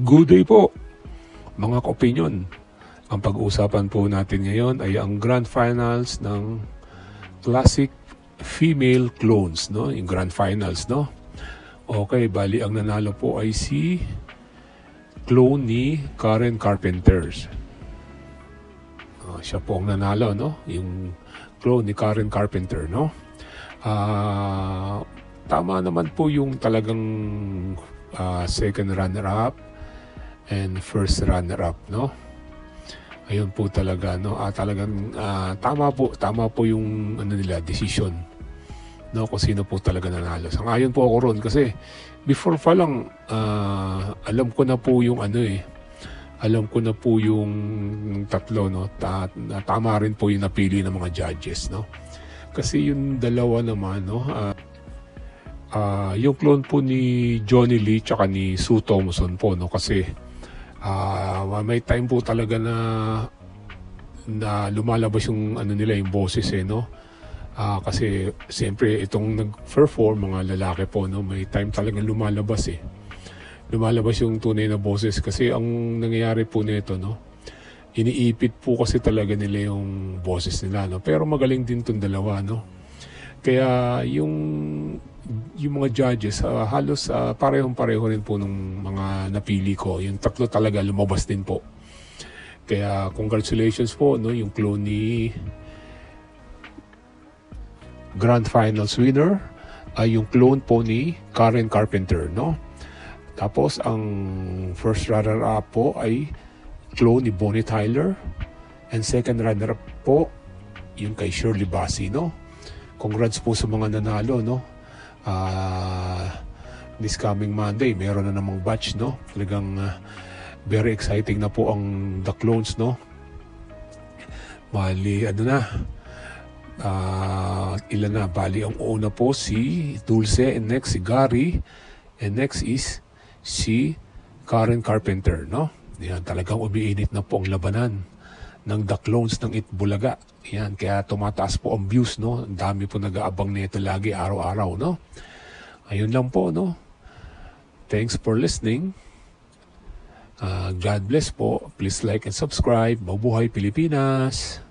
Good day po, mga ka-opinion. Ang pag-uusapan po natin ngayon ay ang Grand Finals ng Classic Female Clones, no? Yung Grand Finals, no? Okay, bali ang nanalo po ay si clone ni Karen Carpenters. Siya po ang nanalo, no? Yung clone ni Karen Carpenter, no? Tama naman po yung talagang second runner-up and first runner-up, no? Ayun po talaga, no? Talagang tama po yung nila decision, no? Kung sino po talaga nanalo. Sangayon po ako ron kasi before pa lang alam ko na po yung alam ko na po yung tatlo, no? Tama rin po yung napili ng mga judges, no? Kasi yung dalawa naman, no? Yung clone po ni Johnny Lee tsaka ni Sue Thomason po, no? Kasi may time po talaga na lumalabas yung nila, yung boses, no? Kasi siyempre itong nag-perform mga lalaki po, no? May time talaga lumalabas lumalabas yung tunay na boses kasi ang nangyayari po nito, no? Iniipit po kasi talaga nila yung boses nila, no? Pero magaling din tong dalawa, no? Kaya yung mga judges halos parehong-pareho rin po ng mga napili ko. Yung tatlo talaga lumabas din po. Kaya congratulations po, no, yung clone ni Grand Finals winner ay yung clone po ni Karen Carpenter, no? Tapos ang first runner-up po ay clone ni Bonnie Tyler, and second runner-up po yung kay Shirley Bassey, no? Congrats po sa mga nanalo, no? This coming Monday meron na namang batch, no? Talagang very exciting na po ang The Clones, no? Bali ilan na, bali ang una po si Dulce, and next si Gary, and next is si Karen Carpenter, no? Yan, talagang umiinit na po ang labanan ng The Clones ng Itbulaga. Yan, kaya tumataas po ang views, no? Ang dami po nag-aabang nito lagi araw-araw, no? Ayun lang po, no? Thanks for listening. God bless po. Please like and subscribe. Mabuhay Pilipinas!